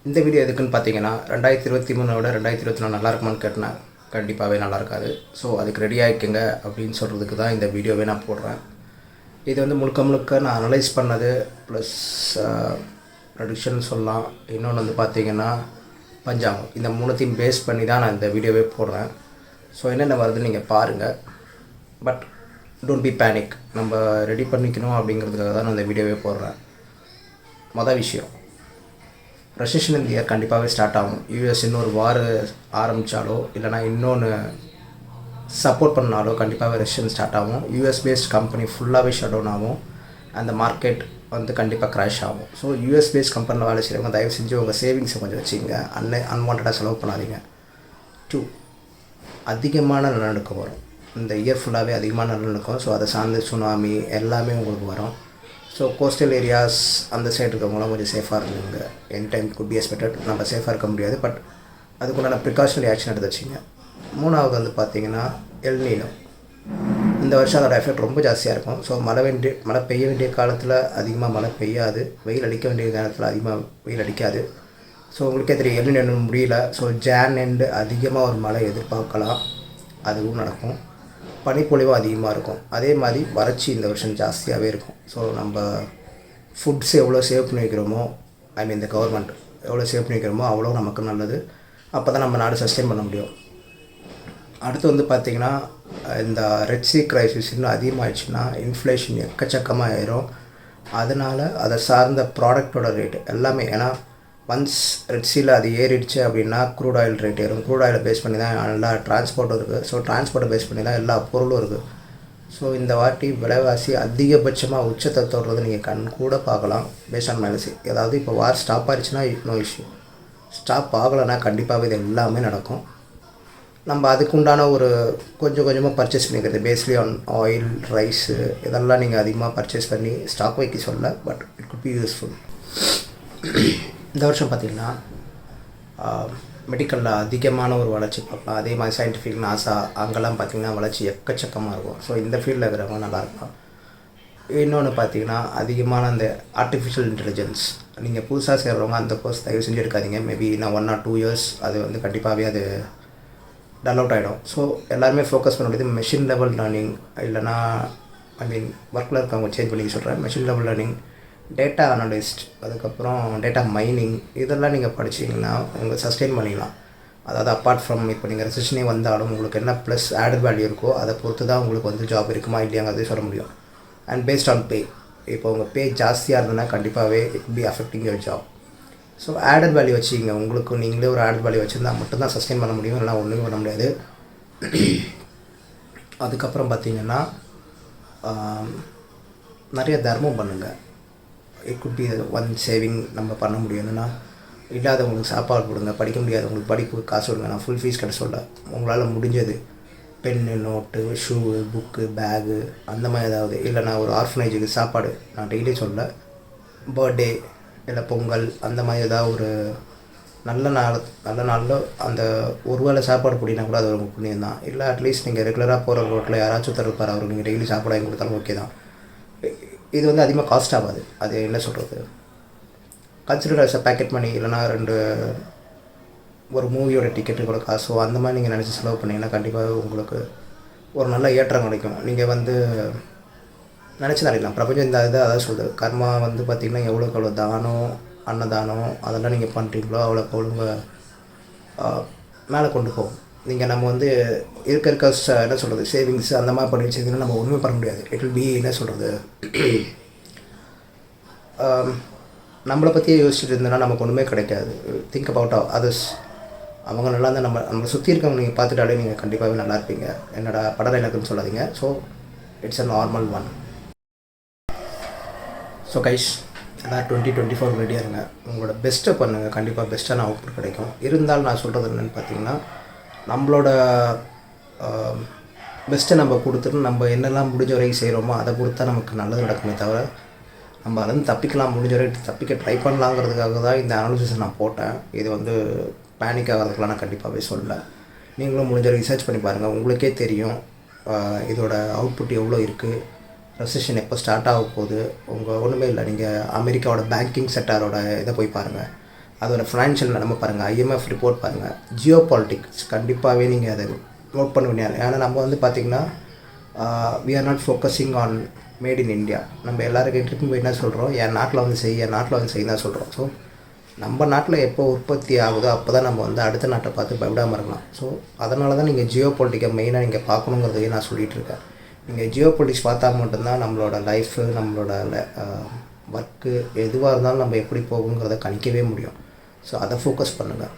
இந்த வீடியோ எதுக்குன்னு பார்த்தீங்கன்னா 2023 விட 2024 நல்லா இருக்குமான்னு கேட்டேன். கண்டிப்பாகவே நல்லா இருக்காது. ஸோ அதுக்கு ரெடி ஆகிக்குங்க அப்படின்னு சொல்கிறதுக்கு தான் இந்த வீடியோவே நான் போடுறேன். இது வந்து முழுக்க முழுக்க நான் அனலைஸ் பண்ணது ப்ளஸ் ப்ரொடிக்ஷன் சொல்லலாம். இன்னொன்று வந்து பார்த்திங்கன்னா பஞ்சாங்கம். இந்த மூணுத்தையும் பேஸ் பண்ணி தான் நான் இந்த வீடியோவே போடுறேன். ஸோ என்னென்ன வருதுன்னு நீங்கள் பாருங்கள். But don't be panic. நம்ம ரெடி பண்ணிக்கணும் அப்படிங்கிறதுக்காக தான் நான் இந்த வீடியோவே போடுறேன். மொதல் விஷயம், ரெசிஷன் இந்த இயர் கண்டிப்பாகவே ஸ்டார்ட் ஆகும். யூஎஸ் இன்னொரு வார் ஆரம்பித்தாலோ இல்லைனா இன்னொன்று சப்போர்ட் பண்ணாலோ கண்டிப்பாகவே ரெசிஷன் ஸ்டார்ட் ஆகும். யூஎஸ் பேஸ்ட் கம்பெனி ஃபுல்லாகவே ஷட் டவுன் ஆகும். அந்த மார்க்கெட் வந்து கண்டிப்பாக க்ராஷ் ஆகும். ஸோ யூஎஸ் பேஸ்ட் கம்பெனியில் வேலை செய்கிறவங்க தயவு செஞ்சு உங்கள் சேவிங்ஸை கொஞ்சம் வச்சுங்க. அன்வான்டாக செலவு பண்ணாதீங்க. 2, அதிகமான நிலநடுக்கம் வரும். இந்த இயர் ஃபுல்லாகவே அதிகமான நிலநடுக்கம். ஸோ அதை சார்ந்த சுனாமி எல்லாமே உங்களுக்கு வரும். ஸோ கோஸ்டல் ஏரியாஸ் அந்த சைடு இருக்கவங்களாம் கொஞ்சம் சேஃபாக இருந்துங்க. Any time could be expected. நம்ம சேஃபாக இருக்க முடியாது, பட் அதுக்குண்டான ப்ரிகாஷனரி ஆக்ஷன் எடுத்து வச்சிங்க. 3வது வந்து பார்த்திங்கன்னா எல்னினோ. இந்த வருஷம் அதோட எஃபெக்ட் ரொம்ப ஜாஸ்தியாக இருக்கும். ஸோ மழை பெய்ய வேண்டிய காலத்தில் அதிகமாக மழை பெய்யாது, வெயில் அடிக்க வேண்டிய நேரத்தில் அதிகமாக வெயில் அடிக்காது. ஸோ உங்களுக்கே தெரியும் எல்னினோ முடியல. ஸோ ஜான் எண்டு அதிகமாக ஒரு மழை எதிர்பார்க்கலாம். அதுவும் நடக்கும். பனிப்பொழிவும் அதிகமாக இருக்கும். அதே மாதிரி வறட்சி இந்த வருஷம் ஜாஸ்தியாகவே இருக்கும். ஸோ நம்ம ஃபுட்ஸ் எவ்வளோ சேவ் பண்ணி வைக்கிறோமோ, இந்த கவர்மெண்ட் எவ்வளோ சேவ் பண்ணி வைக்கிறோமோ அவ்வளோ நமக்கு நல்லது. அப்போ தான் நம்ம நாடு சஸ்டெயின் பண்ண முடியும். அடுத்து வந்து பார்த்திங்கன்னா இந்த ரெட் சீ கிரைசிஸ் இன்னும் அதிகமாகிடுச்சுன்னா இன்ஃப்ளேஷன் எக்கச்சக்கமாக ஆயிரும். அதனால் அதை சார்ந்த ப்ராடக்டோட ரேட்டு எல்லாமே, ஏன்னா ஒன்ஸ் ரெட் சீயில் அது ஏறிடுச்சு அப்படின்னா க்ரூட் ஆயில் ரேட் ஏறும். க்ரூட் ஆயிலை பேஸ் பண்ணி தான் எல்லா டிரான்ஸ்போர்ட்டும் இருக்குது. ஸோ டிரான்ஸ்போர்ட்டை பேஸ் பண்ணி தான் எல்லா பொருளும் இருக்குது. ஸோ இந்த வாட்டி விலைவாசி அதிகபட்சமாக உச்சத்தை தொடுறது நீங்கள் கண் கூட பார்க்கலாம். Base on minus. அதாவது இப்போ வார் ஸ்டாப் ஆகிடுச்சுன்னா நோ இஷ்யூ. ஸ்டாப் ஆகலைன்னா கண்டிப்பாகவே இது எல்லாமே நடக்கும். நம்ம அதுக்குண்டான ஒரு கொஞ்சம் கொஞ்சமாக பர்ச்சேஸ் பண்ணிக்கிறது. பேஸ்லி ஆன் ஆயில், ரைஸு இதெல்லாம் நீங்கள் அதிகமாக பர்ச்சேஸ் பண்ணி ஸ்டாக் வைக்க சொல்ல, but it could be useful. இந்த வருஷம் பார்த்திங்கன்னா மெடிக்கலில் அதிகமான ஒரு வளர்ச்சி பார்க்கலாம். அதே மாதிரி சயின்டிஃபிக், நாசா அங்கெல்லாம் பார்த்திங்கன்னா வளர்ச்சி எக்கச்சக்கமாக இருக்கும். ஸோ இந்த ஃபீல்டில் இருக்கிறவங்க நல்லாயிருக்கும். இன்னொன்று பார்த்திங்கன்னா அதிகமான அந்த ஆர்டிஃபிஷியல் இன்டெலிஜென்ஸ். நீங்கள் புதுசாக சேர்கிறவங்க அந்த கோர்ஸ் தயவு செஞ்சு எடுக்காதீங்க. மேபி இன்னும் 1 or 2 years அது வந்து கண்டிப்பாகவே அது டல் அவுட் ஆகிடும். ஸோ எல்லாருமே ஃபோக்கஸ் பண்ண வேண்டியது மெஷின் லெவல் லேர்னிங், இல்லைனா ஒர்க்கில் இருக்கவங்க சேஞ்ச் பண்ணி சொல்கிறேன். Machine level learning, data analyst, அதுக்கப்புறம் டேட்டா மைனிங், இதெல்லாம் நீங்கள் படிச்சிங்கன்னா உங்கள் சஸ்டெயின் பண்ணிக்கலாம். அதாவது அப்பார்ட் ஃப்ரம் இப்போ நீங்கள் ரெசிஷனே வந்தாலும் உங்களுக்கு என்ன ப்ளஸ் ஆடட் வேல்யூ இருக்கோ அதை பொறுத்து தான் உங்களுக்கு வந்து ஜாப் இருக்குமா இல்லையாங்கிறதே சொல்ல முடியும். அண்ட் பேஸ்ட் ஆன் பே, இப்போ உங்கள் பே ஜாஸ்தியாக இருந்ததுன்னா கண்டிப்பாகவே it be affecting your job. So added value வச்சுக்கிங்க. உங்களுக்கு நீங்களே ஒரு ஆடட் வேல்யூ வச்சுருந்தா மட்டும்தான் சஸ்டெயின் பண்ண முடியும், இல்லைனா ஒன்றுமே பண்ண முடியாது. அதுக்கப்புறம் பார்த்திங்கன்னா நிறைய தர்மம் பண்ணுங்கள். It could be one saving நம்ம பண்ண முடியும். என்னென்னா இல்லாதவங்களுக்கு சாப்பாடு கொடுங்க, படிக்க முடியாதவங்களுக்கு படிப்புக்கு காசு கொடுங்க. நான் ஃபுல் ஃபீஸ் கட்ட சொல்ல, உங்களால் முடிஞ்சது பென்னு, நோட்டு, ஷூவு, புக்கு, பேகு அந்த மாதிரி ஏதாவது, இல்லைனா ஒரு ஆர்ஃபனேஜுக்கு சாப்பாடு. நான் டெய்லி சொல்ல, பர்த்டே இல்லை பொங்கல் அந்த மாதிரி ஏதாவது ஒரு நல்ல நாளில் அந்த ஒரு வேளை சாப்பாடு போட்டினா கூட அது ஒரு புண்ணியம் தான். இல்லை அட்லீஸ்ட் நீங்கள் ரெகுலராக போகிற ரோட்டில் யாராச்சும் தருப்பார், அவருக்கு நீங்கள் டெய்லி சாப்பாடு வாங்கி கொடுத்தாலும் ஓகே தான். இது வந்து அதிகமாக காஸ்ட் ஆகாது. அது என்ன சொல்கிறது, கன்சிடர் ஆஸ் அ பேக்கெட் மணி. இல்லைனா ஒரு மூவியோட டிக்கெட்டுக்கூட காசோ அந்த மாதிரி நீங்கள் நினச்சி செலவு பண்ணிங்கன்னா கண்டிப்பாக உங்களுக்கு ஒரு நல்ல ஏற்றம் கிடைக்கும். நீங்கள் வந்து நினச்சி நினைக்கலாம். பிரபஞ்சம் இந்த அதான் சொல்லுது. கர்மா வந்து பார்த்திங்கன்னா எவ்வளோக்கு எவ்வளோ தானம், அன்னதானம் அதெல்லாம் நீங்கள் பண்ணுறீங்களோ அவ்வளோக்கு அவ்வளோ மேலே கொண்டு போகும். நீங்கள் நம்ம வந்து இருக்க என்ன சொல்கிறது சேவிங்ஸ் அந்த மாதிரி பண்ணி வச்சிங்கன்னா நம்ம ஒன்றுமே பண்ண முடியாது. இட் வில் பி என்ன சொல்கிறது, நம்மளை பற்றியே யோசிச்சுட்டு இருந்தோன்னா நமக்கு ஒன்றுமே கிடைக்காது. Think about others. அவங்க நல்லா இருந்தால் நம்மளை சுற்றி இருக்கவங்க நீங்கள் பார்த்துட்டாலே நீங்கள் கண்டிப்பாகவே நல்லா இருப்பீங்க. என்னோட படம் எனக்குன்னு சொல்லாதீங்க. So it's a normal one. So guys, எல்லாம் 2024 ரெடியாக இருங்க. உங்களோட பெஸ்ட்டை பண்ணுங்கள். கண்டிப்பாக பெஸ்ட்டான அவுட்புட் கிடைக்கும். இருந்தாலும் நான் சொல்கிறது என்னென்னு பார்த்தீங்கன்னா, நம்மளோட பெஸ்ட்டை நம்ம கொடுத்துட்டு நம்ம என்னெல்லாம் முடிஞ்ச வரைக்கும் செய்கிறோமோ அதை பொறுத்தா நமக்கு நல்லது நடக்குமே தவிர, நம்ம அதுலேருந்து தப்பிக்கலாம், முடிஞ்ச வரைக்கும் தப்பிக்க ட்ரை பண்ணலாங்கிறதுக்காக தான் இந்த அனாலிசிஸை நான் போட்டேன். இது வந்து பேனிக் ஆகிறதுக்கெலாம் நான் கண்டிப்பாகவே சொல்லலை. நீங்களும் முடிஞ்ச ரிசர்ச் பண்ணி பாருங்கள். உங்களுக்கே தெரியும் இதோட அவுட்புட் எவ்வளோ இருக்குது, ரெசிஷன் எப்போ ஸ்டார்ட் ஆக போகுது. ஒன்றுமே இல்லை, நீங்கள் அமெரிக்காவோட பேங்கிங் செக்டாரோட இதை போய் பாருங்கள். அதோட ஃபினான்ஷியல் நிலமை பாருங்கள், IMF ரிப்போர்ட் பாருங்கள், ஜியோ பாலிட்டிக்ஸ் கண்டிப்பாகவே நீங்கள் அதை நோட் பண்ண வேண்டியது. ஏன்னா நம்ம வந்து பார்த்திங்கன்னா we are not focusing on made in India. நம்ம எல்லாருக்கிட்டையும் போய் என்ன சொல்கிறோம், என் நாட்டில் வந்து என் நாட்டில் வந்து தான் சொல்கிறோம். ஸோ நம்ம நாட்டில் எப்போ உற்பத்தி ஆகுதோ அப்போ தான் நம்ம வந்து அடுத்த நாட்டை பார்த்து பயப்படாமல் இருக்கலாம். ஸோ அதனால தான் நீங்கள் ஜியோ பொலிட்டிக்கை மெயினாக நீங்கள் பார்க்கணுங்கிறதையே நான் சொல்லிகிட்டு இருக்கேன். நீங்கள் ஜியோ பொலிட்டிக்ஸ் பார்த்தா மட்டும்தான் நம்மளோட லைஃபு, நம்மளோட ஒர்க்கு எதுவாக இருந்தாலும் நம்ம எப்படி போகுங்கிறத கணிக்கவே முடியும். ஸோ அதை ஃபோக்கஸ் பண்ணுங்கள்.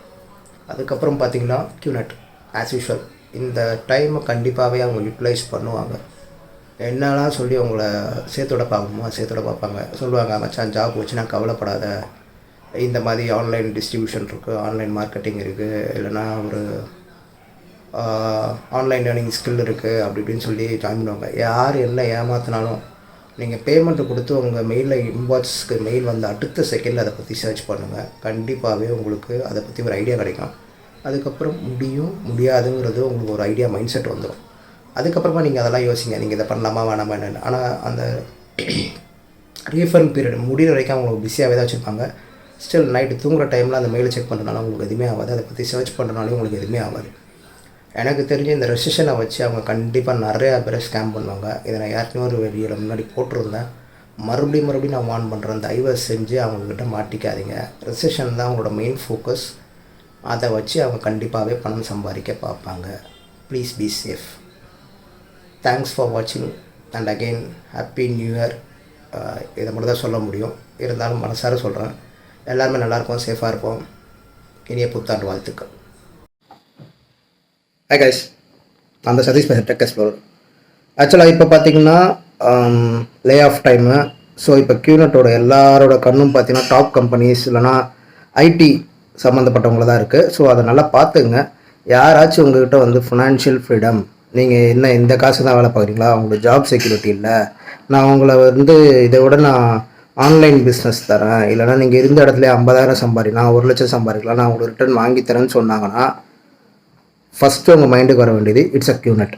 அதுக்கப்புறம் பார்த்திங்கன்னா QNET ஆஸ் யூஷுவல் இந்த டைமை கண்டிப்பாகவே அவங்க யூட்டிலைஸ் பண்ணுவாங்க. என்னெல்லாம் சொல்லி அவங்கள சேர்த்தோட பார்க்கணுமோ சேர்த்தோட பார்ப்பாங்க. சொல்லுவாங்க, மச்சான் ஜாப் வச்சு நான் கவலைப்படாத, இந்த மாதிரி ஆன்லைன் டிஸ்ட்ரிபியூஷன் இருக்குது, ஆன்லைன் மார்க்கெட்டிங் இருக்குது, இல்லைனா ஒரு ஆன்லைன் லேர்னிங் ஸ்கில் இருக்குது, அப்படி இப்படின்னு சொல்லி ஜாயின் பண்ணுவாங்க. யார் என்ன ஏமாத்தினாலும் நீங்கள் பேமெண்ட்டு கொடுத்து உங்கள் மெயிலில் இன்பாக்ஸ்க்கு மெயில் வந்து அடுத்த செகண்டில் அதை பற்றி சர்ச் பண்ணுங்கள். கண்டிப்பாகவே உங்களுக்கு அதை பற்றி ஒரு ஐடியா கிடைக்கும். அதுக்கப்புறம் முடியாதுங்கிறது உங்களுக்கு ஒரு ஐடியா மைண்ட் செட் வந்துடும். அதுக்கப்புறமா நீங்கள் அதெல்லாம் யோசிங்க, நீங்கள் இதை பண்ணலாமா வேணாமா என்னென்னு. ஆனால் அந்த ரீஃபண்ட் பீரியட் முடிகிற வரைக்கும் அவங்களுக்கு பிஸியாகவே தான் வச்சுருப்பாங்க. ஸ்டில் நைட்டு தூங்குகிற டைமில் அந்த மெயிலை செக் பண்ணுறதுனால உங்களுக்கு எதுவுமே ஆகாது, அதை பற்றி சர்ச் பண்ணுறதுனாலே உங்களுக்கு எதுவுமே ஆகாது. எனக்கு தெரிஞ்சு இந்த ரெசிஷனை வச்சு அவங்க கண்டிப்பாக நிறையா பேரை ஸ்கேம் பண்ணுவாங்க. இதை நான் யாருக்குமே ஒரு வீடியோவில் முன்னாடி போட்டிருந்தேன். மறுபடியும் நான் வார்ன் பண்ணுறேன், தயவு செஞ்சு அவங்கக்கிட்ட மாட்டிக்காதீங்க. ரெசிஷன் தான் அவங்களோட மெயின் ஃபோக்கஸ். அதை வச்சு அவங்க கண்டிப்பாகவே பணம் சம்பாதிக்க பார்ப்பாங்க. Please be safe. Thanks for வாட்சிங் and again happy new year. இதை மட்டும் தான் சொல்ல முடியும். இருந்தாலும் மனசார சொல்கிறேன், எல்லாருமே நல்லாயிருப்போம், சேஃபாக இருப்போம். இனிய புத்தாண்டு வாழ்த்துக்கள். ஹாய் கைஸ், அந்த சதீஷ் பேசுகிறேன், டெக் எக்ஸ்ப்ளோரர். ஆக்சுவலாக இப்போ பார்த்தீங்கன்னா லே ஆஃப் டைமு. ஸோ இப்போ QNETோட எல்லாரோட கண்ணும் பார்த்தீங்கன்னா டாப் கம்பெனிஸ் இல்லைனா ஐடி சம்மந்தப்பட்டவங்கள தான் இருக்குது. ஸோ அதை நல்லா பார்த்துங்க. யாராச்சும் உங்கள்கிட்ட வந்து ஃபினான்ஷியல் ஃப்ரீடம், நீங்கள் என்ன இந்த காசு தான் வேலை பார்க்குறீங்களா, உங்களுக்கு ஜாப் செக்யூரிட்டி இல்லை, நான் உங்களை வந்து இதை விட நான் ஆன்லைன் பிஸ்னஸ் தரேன், இல்லைனா நீங்கள் இருந்த இடத்துல 50,000 சம்பாதிக்கலாம், 1,00,000 சம்பாதிக்கலாம், நான் உங்களுக்கு ரிட்டர்ன் வாங்கி தரேன்னு சொன்னாங்கன்னா ஃபஸ்ட்டு உங்கள் மைண்டுக்கு வர வேண்டியது இட்ஸ் அ QNET.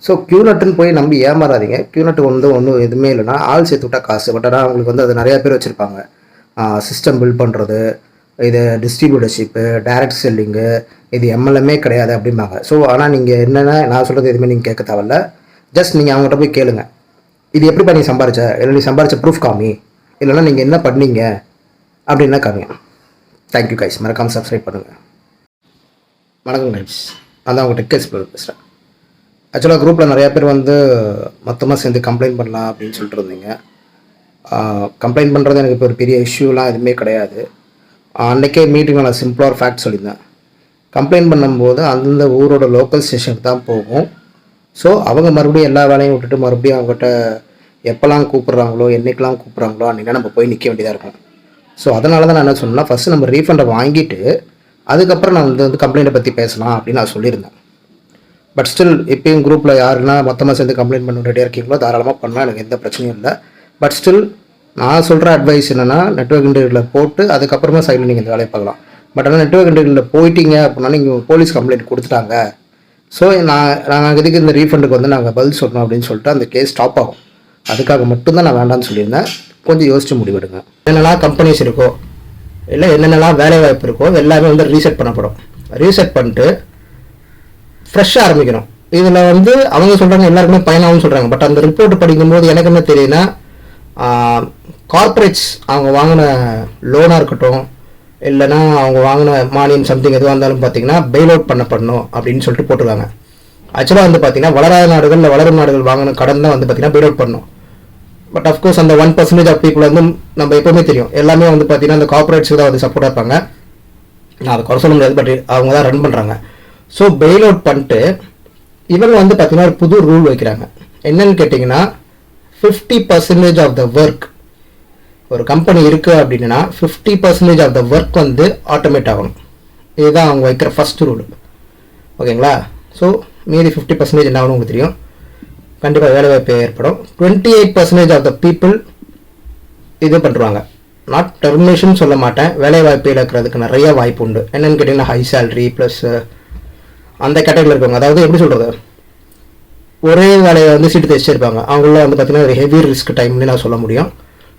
ஸோ QNETன்னு போய் நம்பி ஏமாறாதீங்க. QNET வந்து ஒன்றும் எதுவுமே இல்லைனா ஆள் சேர்த்து விட்டா காசு. பட் ஆனால் அவங்களுக்கு வந்து அது நிறையா பேர் வச்சுருப்பாங்க. சிஸ்டம் பில்ட் பண்ணுறது, இது டிஸ்ட்ரிபியூட்டர்ஷிப்பு, டைரக்ட் செல்லிங்கு, இது MLM கிடையாது அப்படிம்பாங்க. ஸோ ஆனால் நீங்கள் என்னென்னா நான் சொல்கிறது எதுவுமே நீங்கள் கேட்க தேவையில்ல. ஜஸ்ட் நீங்கள் அவங்ககிட்ட போய் கேளுங்க, இது எப்படிப்பா நீ சம்பாரிச்ச, இல்லை நீ சம்பாரிச்ச ப்ரூஃப் காமி, இல்லைனா நீங்கள் என்ன பண்ணீங்க அப்படின்னா காமிங்க. தேங்க்யூ கைஸ், மறக்காமல் சப்ஸ்கிரைப் பண்ணுங்கள். வணக்கம் கைஸ், அதான் உங்கள் டெக் எக்ஸ்ப்ளோரர் பேசுகிறேன். ஆக்சுவலாக குரூப்பில் நிறையா பேர் வந்து மொத்தமாக சேர்ந்து கம்ப்ளைண்ட் பண்ணலாம் அப்படின்னு சொல்லிட்டு இருந்தீங்க. கம்ப்ளைண்ட் பண்ணுறது எனக்கு இப்போ ஒரு பெரிய இஷ்யூலாம் எதுவுமே கிடையாது. அன்றைக்கே மீட்டிங்கில் நான் சிம்பிளாக ஒரு ஃபேக்ட் சொல்லியிருந்தேன். கம்ப்ளைண்ட் பண்ணும்போது அந்தந்த ஊரோட லோக்கல் ஸ்டேஷனுக்கு தான் போகும். ஸோ அவங்க மறுபடியும் எல்லா வேலையும் விட்டுட்டு மறுபடியும் அவங்ககிட்ட எப்போல்லாம் கூப்பிட்றாங்களோ என்றைக்கெல்லாம் கூப்பிட்றாங்களோ அன்றைக்கி நம்ம போய் நிற்க வேண்டியதாக இருக்கும். ஸோ அதனால தான் நான் என்ன சொன்னேன்னா, ஃபஸ்ட்டு நம்ம ரீஃபண்டை வாங்கிட்டு அதுக்கப்புறம் நான் வந்து கம்ப்ளைண்ட்டை பற்றி பேசலாம் அப்படின்னு நான் சொல்லியிருந்தேன். பட் ஸ்டில் இப்போயும் குரூப்பில் யாருன்னா மொத்தமாக சேர்ந்து கம்ப்ளைண்ட் பண்ண ரெடியாக இருக்கீங்களோ தாராளமாக பண்ணலாம், எனக்கு எந்த பிரச்சனையும் இல்லை. பட் ஸ்டில் நான் சொல்கிற அட்வைஸ் என்னென்னா, நெட்வொர்க் இன்டர்வியூவில் போட்டு அதுக்கப்புறமா சைடில் நீங்கள் இந்த வேலையை பார்க்கலாம். பட் ஆனால் நெட்வொர்க் இன்டர்வியூவில் போயிட்டீங்க அப்படின்னா நீங்கள் போலீஸ் கம்ப்ளைண்ட் கொடுத்துட்டாங்க, ஸோ நாங்கள் இதுக்கு இந்த ரீஃபண்டுக்கு வந்து நாங்கள் பதில் சொல்லணும் அப்படின்னு சொல்லிட்டு அந்த கேஸ் ஸ்டாப் ஆகும். அதுக்காக மட்டும்தான் நான் வேண்டாம்னு சொல்லியிருந்தேன். கொஞ்சம் யோசிச்சு முடிவெடுங்க. என்னென்னலாம் கம்பெனிஸ் இருக்கோ இல்லை என்னென்னலாம் வேலை வாய்ப்பு இருக்கோ எல்லாமே வந்து ரீசெட் பண்ணப்படும். ரீசெட் பண்ணிட்டு ஃப்ரெஷ்ஷாக ஆரம்பிக்கணும். இதில் வந்து அவங்க சொல்கிறாங்க எல்லாருக்குமே பயனாகும்னு சொல்கிறாங்க. பட் அந்த ரிப்போர்ட் படிக்கும்போது எனக்கு என்ன தெரியுதுன்னா, கார்பரேட்ஸ் அவங்க வாங்கின லோனாக இருக்கட்டும் இல்லைனா அவங்க வாங்கின மானியம் சம்திங் எதுவாக இருந்தாலும் பார்த்தீங்கன்னா பெயில் அவுட் பண்ணப்படணும் அப்படின்னு சொல்லிட்டு போட்டிருக்காங்க. ஆக்சுவலாக வந்து பார்த்தீங்கன்னா வளராத நாடுகள் இல்லை வளரும் நாடுகள் வாங்கின கடன் தான் வந்து பார்த்தீங்கன்னா பெயில் அவுட் பண்ணணும். பட் அஃப்கோர்ஸ் அந்த 1% ஆஃப் பீப்புள் வந்து நம்ம எப்போவுமே தெரியும் எல்லாமே வந்து பார்த்தீங்கன்னா அந்த கார்பரேட்ஸுக்கு தான் வந்து சப்போர்ட்டாக இருப்பாங்க. நான் அதை குறை சொல்ல முடியாது, பட் அவங்க தான் ரன் பண்ணுறாங்க. ஸோ பெயில் அவுட் பண்ணிட்டு இவங்க வந்து பார்த்தீங்கன்னா ஒரு புது ரூல் வைக்கிறாங்க. என்னன்னு கேட்டிங்கன்னா 50% ஆஃப் த ஒர்க், ஒரு கம்பெனி இருக்குது அப்படின்னா 50% ஆஃப் த ஒர்க் வந்து ஆட்டோமேட் ஆகணும். இதுதான் அவங்க வைக்கிற ஃபஸ்ட் ரூல். ஓகேங்களா? ஸோ மீதி 50% என்ன ஆகணும் உங்களுக்கு தெரியும், கண்டிப்பாக வேலைவாய்ப்பு ஏற்படும். 28% ஆஃப் த பீப்புள் இது பண்ணுறாங்க. நாட் டெர்மினேஷன் சொல்ல மாட்டேன், வேலைவாய்ப்பு இழக்கிறதுக்கு நிறைய வாய்ப்பு உண்டு. என்னென்னு கேட்டிங்கன்னா ஹை சேலரி ப்ளஸ் அந்த கேட்டகரியில் இருக்கவங்க, அதாவது எப்படி சொல்கிறது, ஒரே வேலையை வந்து சீட்டு தைச்சிருப்பாங்க, அவங்கள வந்து பார்த்தீங்கன்னா ஒரு ஹெவி ரிஸ்க் டைம்னு நான் சொல்ல முடியும்.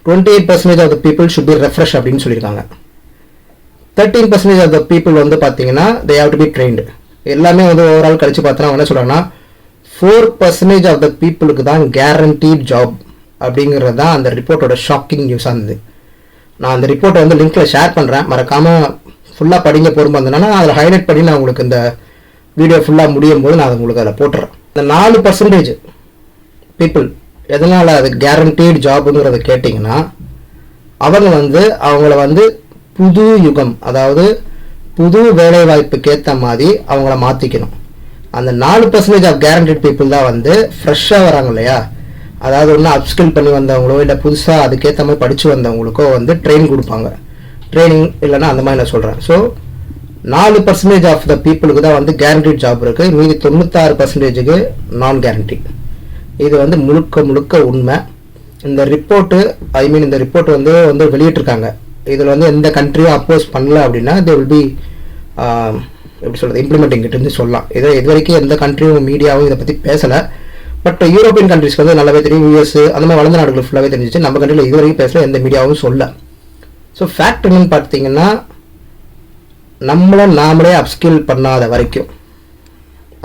28% of the people should be refresh அப்படின்னு சொல்லியிருக்காங்க. 13% ஆஃப் த பீப்புள் வந்து பார்த்தீங்கன்னா they have to be trained. எல்லாமே வந்து ஓவரால் கழிச்சு பார்த்தோன்னா என்ன சொல்கிறாங்கன்னா 4% ஆஃப் த பீப்புளுக்கு தான் கேரண்டீட் ஜாப் அப்படிங்கிறது தான் அந்த ரிப்போர்ட்டோட ஷாக்கிங் நியூஸாக இருந்தது. நான் அந்த ரிப்போர்ட்டை வந்து லிங்க்கில் ஷேர் பண்ணுறேன், மறக்காமல் ஃபுல்லாக படிங்க பொறுமை இருந்ததுன்னா அதில் ஹைலைட் பண்ணி நான் உங்களுக்கு இந்த வீடியோ ஃபுல்லாக முடியும் போது நான் உங்களுக்கு அதில் போட்டுறேன். இந்த 4% பீப்புள் எதனால் அது கேரண்டீட் ஜாபுங்கிறத கேட்டிங்கன்னா அவங்க வந்து அவங்கள வந்து புது யுகம், அதாவது புது வேலைவாய்ப்புக்கு ஏற்ற மாதிரி அவங்கள மாற்றிக்கணும். அந்த 4% ஆஃப் கேரண்டீட் பீப்புள் தான் வந்து ஃப்ரெஷ்ஷாக வராங்க இல்லையா, அதாவது ஒன்று அப்ஸ்கில் பண்ணி வந்தவங்களோ இல்லை புதுசாக அதுக்கேற்ற மாதிரி படித்து வந்தவங்களுக்கோ வந்து ட்ரெயின் கொடுப்பாங்க. ட்ரைனிங் இல்லைன்னா அந்த மாதிரி நான் சொல்கிறேன். ஸோ 4% ஆஃப் த பீப்புளுக்கு தான் வந்து கேரண்டீட் ஜாப் இருக்குது, மீதி 96%க்கு நான் கேரண்டி. இது வந்து முழுக்க உண்மை. இந்த ரிப்போர்ட்டு இந்த ரிப்போர்ட் வந்து வெளியிட்டிருக்காங்க. இதில் வந்து எந்த கண்ட்ரியும் அப்போஸ் பண்ணல அப்படின்னா தே வில் பி எப்படி சொல்கிறது இம்ப்ளிமெண்டிங் இருந்து சொல்லலாம். இது வரைக்கும் எந்த கண்ட்ரியும் மீடியாவும் இதை பற்றி பேசலை. பட் யூரோப்பியன் கண்ட்ரிஸ்க்கு வந்து நல்லாவே தெரியும், யூஎஸ் அந்த மாதிரி வளர்ந்த நாடுகள் ஃபுல்லாகவே தெரிஞ்சிச்சு. நம்ம கண்ட்ரியில் இது வரைக்கும் பேசல, எந்த மீடியாவும் சொல்ல. ஸோ ஃபேக்ட் என்னன்னு பார்த்தீங்கன்னா நாமளே அப்ஸ்கில் பண்ணாத வரைக்கும்,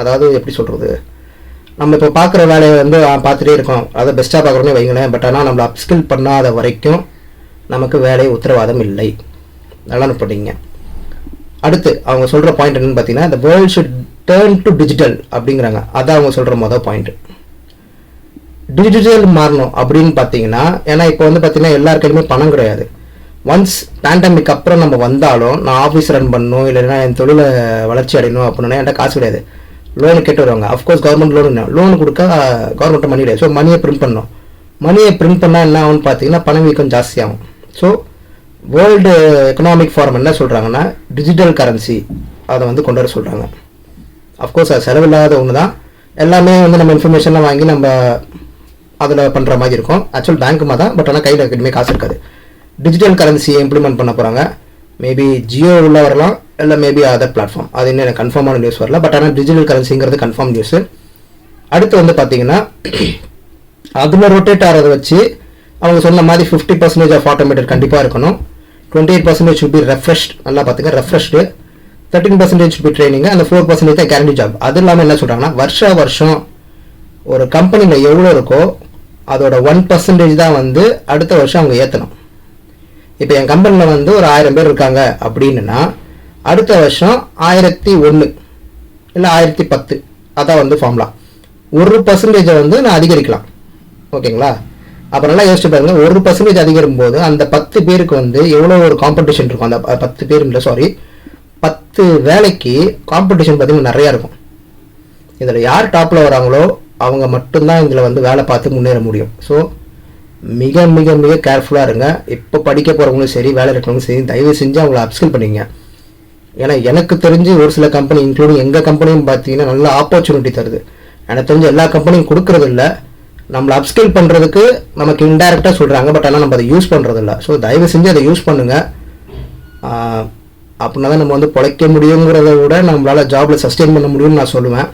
அதாவது எப்படி சொல்கிறது, நம்ம இப்போ பார்க்குற வேலையை வந்து பார்த்துட்டே இருக்கோம், அதை பெஸ்ட்டாக பார்க்குறோன்னே வைங்களேன். பட் ஆனால் நம்மளை அப்ஸ்கில் பண்ணாத வரைக்கும் நமக்கு வேலை உத்தரவாதம் இல்லை. நல்லா பண்ணிங்க. அடுத்து அவங்க சொல்கிற பாயிண்ட் என்னன்னு பார்த்தீங்கன்னா the world should turn to digital அப்படிங்கிறாங்க. அதான் அவங்க சொல்கிற மொதல் பாயிண்ட். டிஜிட்டல் மாறணும் அப்படின்னு பார்த்தீங்கன்னா, ஏன்னா இப்போ வந்து பார்த்தீங்கன்னா எல்லார் கையிலுமே பணம் கிடையாது. ஒன்ஸ் பேண்டமிக் அப்புறம் நம்ம வந்தாலும் நான் ஆஃபீஸ் ரன் பண்ணணும் இல்லைன்னா என் தொழிலை வளர்ச்சி அடையணும் அப்படின்னா என்கிட்ட காசு கிடையாது. லோனு கேட்டு வருவாங்க. அஃப்கோர்ஸ் கவர்மெண்ட் லோனு கொடுக்க கவர்மெண்ட்டை மணி கிடையாது. ஸோ மணியை பிரிண்ட் பண்ணணும். மணியை பிரிண்ட் பண்ணால் என்ன ஆகும்னு பார்த்தீங்கன்னா பணவீக்கம் ஜாஸ்தியாகும். ஸோ வேர்ல்டு எக்கனாமிக் ஃபாரம் என்ன சொல்கிறாங்கன்னா டிஜிட்டல் கரன்சி அதை வந்து கொண்டு வர சொல்கிறாங்க. அஃப்கோர்ஸ் அது செலவில்லாத ஒன்று தான். எல்லாமே வந்து நம்ம இன்ஃபர்மேஷன்லாம் வாங்கி நம்ம அதில் பண்ணுற மாதிரி இருக்கும். ஆக்சுவல் பேங்க்குமா தான், பட் ஆனால் கையில் எதுவுமே காசு இருக்காது. டிஜிட்டல் கரன்சியை இம்ப்ளிமெண்ட் பண்ண போகிறாங்க. மேபி ஜியோ உள்ள வரலாம், இல்லை மேபி அதர் பிளாட்ஃபார்ம். அது இன்னும் எனக்கு கன்ஃபார்மான நியூஸ் வரல. பட் ஆனால் டிஜிட்டல் கரன்சிங்கிறது கன்ஃபார்ம் நியூஸு. அடுத்து வந்து பார்த்தீங்கன்னா அதில் ரொட்டேட் ஆகிறத வச்சு அவங்க சொன்ன மாதிரி 50% ஆஃப் ஆட்டோமேட்டட் கண்டிப்பாக இருக்கணும். 28% should be refreshed. நல்லா பார்த்துங்க, ரெஃப்ரெஷ்டு. 13% should be training. அந்த 4% தான் கேரண்டி ஜாப். அது இல்லாமல் என்ன சொல்கிறாங்கன்னா வருஷம் ஒரு கம்பெனியில் எவ்வளோ இருக்கோ அதோட 1% தான் வந்து அடுத்த வருஷம் அவங்க ஏற்றணும். இப்போ என் கம்பெனியில் வந்து ஒரு 1000 பேர் இருக்காங்க அப்படின்னா அடுத்த வருஷம் 1001 இல்லை 1010 அதான் வந்து ஃபார்முலா. 1% வந்து நான் அதிகரிக்கலாம். ஓகேங்களா? அப்புறம் நல்லா யோசிச்சு பாருங்க, 1% அதிகரிக்கும் போது அந்த 10 பேருக்கு வந்து எவ்வளோ ஒரு காம்படிஷன் இருக்கும். அந்த 10 பேர் இல்லை, சாரி 10 வேலைக்கு காம்படிஷன் பார்த்தீங்கன்னா நிறையா இருக்கும். இதில் யார் டாப்பில் வராங்களோ அவங்க மட்டும்தான் இதில் வந்து வேலை பார்த்து முன்னேற முடியும். ஸோ மிக மிக மிக கேர்ஃபுல்லாக இருங்க. இப்போ படிக்க போகிறவங்களும் சரி, வேலை இருக்கிறவங்களும் சரி, தயவு செஞ்சு அவங்கள அப்ஸ்கில் பண்ணிங்க. ஏன்னா எனக்கு தெரிஞ்சு ஒரு சில கம்பெனி இன்க்ளூடிங் எங்கள் கம்பெனியும் பார்த்தீங்கன்னா நல்ல ஆப்பர்ச்சுனிட்டி தருது. எனக்கு தெரிஞ்சு எல்லா கம்பெனியும் கொடுக்கறது இல்லை. நம்மளை அப்ஸ்கில் பண்ணுறதுக்கு நமக்கு இன்டைரக்டாக சொல்கிறாங்க, பட் ஆனால் நம்ம அதை யூஸ் பண்ணுறது இல்லை. ஸோ தயவு செஞ்சு அதை யூஸ் பண்ணுங்கள். அப்படின்னா தான் நம்ம வந்து பிழைக்க முடியுங்கிறத விட நம்மளால் ஜாபில் சஸ்டெயின் பண்ண முடியும்னு நான் சொல்லுவேன்.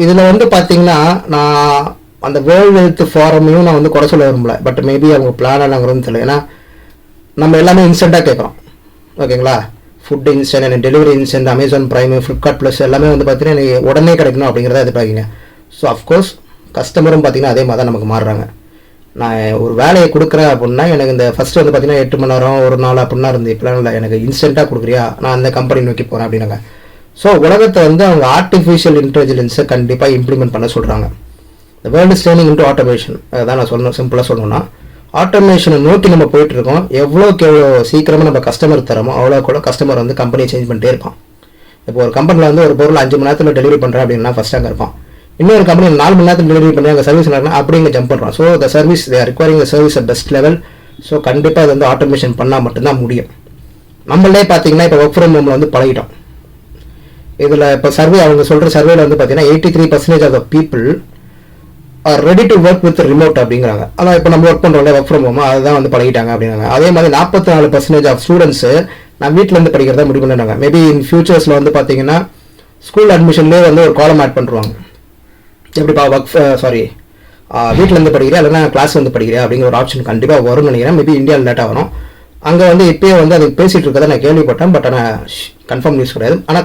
இதில் வந்து பார்த்தீங்கன்னா நான் அந்த வேர்ல்டு ஹெல்த் ஃபாரமையும் நான் வந்து குறை சொல்ல விரும்பல. பட் மேபி அவங்க பிளான் ஆனாங்கிறதுன்னு தெரியல. ஏன்னா நம்ம எல்லாமே இன்ஸ்டண்ட்டாக கேட்குறோம். ஓகேங்களா? ஃபுட் இன்ஸ்டன்ட், எனக்கு delivery instant, Amazon prime, Flipkart plus எல்லாமே வந்து பார்த்தீங்கன்னா எனக்கு உடனே கிடைக்கணும் அப்படிங்கிறத எதிர்பார்க்கிங்க. ஸோ அஃப்கோர்ஸ் கஸ்டமரும் பார்த்தீங்கன்னா அதே மாதிரி தான் நமக்கு மாறுறாங்க. நான் ஒரு வேலையை கொடுக்குறேன் அப்படின்னா எனக்கு இந்த ஃபஸ்ட்டு வந்து பார்த்தீங்கன்னா 8 மணி நேரம் ஒரு நாள் அப்படின்னா இருந்து இப்போலாம் இல்லை, எனக்கு இன்ஸ்டண்ட்டாக கொடுக்குறியா, நான் அந்த கம்பெனி நோக்கி போகிறேன் அப்படின்னாங்க. ஸோ உலகத்தை வந்து அவங்க ஆர்டிஃபிஷியல் இன்டெலிஜென்ஸை கண்டிப்பாக இம்ப்ளிமெண்ட் பண்ண சொல்கிறாங்க. இந்த world is turning into automation. அதான் நான் சொல்லணும், சிம்பிளாக சொல்லணும்னா ஆட்டோமேஷனை நோக்கி நம்ம போயிட்டுருக்கோம். எவ்வளோக்கு எவ்வளோ சீக்கிரமாக நம்ம கஸ்டமர் தரமோ அவ்வளோக்கு கஸ்டமர் வந்து கம்பெனியை சேஞ்ச் பண்ணிட்டே இருப்பான். இப்போ ஒரு கம்பெனியில் வந்து ஒரு பொருள் 5 மணி நேரத்தில் டெலிவரி பண்ணுறேன் அப்படின்னா ஃபஸ்ட் அங்கே இருப்பான். இன்னொரு கம்பெனி 4 மணி நேரத்தில் டெலிவரி பண்ணி அங்கே சர்வீஸ் நடனா அப்படி இங்கே ஜம்ப் பண்ணுறோம். So the service they are requiring the service at best level. So கண்டிப்பாக அது வந்து ஆட்டோமேஷன் பண்ணால் மட்டும்தான் முடியும். நம்மளே பார்த்தீங்கன்னா இப்போ ஒர்க் ஃப்ரம் ஹோமில் வந்து பழகிட்டோம். இதில் இப்போ சர்வே அவங்க சொல்கிற சர்வேல வந்து பார்த்தீங்கன்னா 83% of the people are ready to work with remote அப்படிங்கிறாங்க. அதான் இப்போ நம்ம ஒர்க் பண்ணுறோம்ல ஒர்க் ஃப்ரம் ஹோம், அதுதான் வந்து பழகிட்டாங்க அப்படிங்கிறாங்க. அதே மாதிரி 44% ஆஃப் ஸ்டூடெண்ட்ஸு நான் வீட்டிலேருந்து படிக்கிறதா முடிவு பண்ணிட்டாங்க. மேபி இன் ஃபியூச்சர்ஸில் வந்து பார்த்தீங்கன்னா ஸ்கூல் அட்மிஷன்லேயே வந்து ஒரு காலம் ஆட் பண்ணுவாங்க. எப்படிப்பா வீட்டிலேருந்து படிக்கிறேன் இல்லைன்னா கிளாஸ் வந்து படிக்கிறேன் அப்படிங்கிற ஒரு ஆப்ஷன் கண்டிப்பாக வரும்னு நினைக்கிறேன். மேபி இந்தியாவில் லேட்டாக வரும். அங்கே வந்து இப்போயே வந்து அது பேசிகிட்டு இருக்கதை நான் கேள்விப்பட்டேன். பட் ஆனால் கன்ஃபார்ம் நியூஸ் கிடையாது. ஆனால்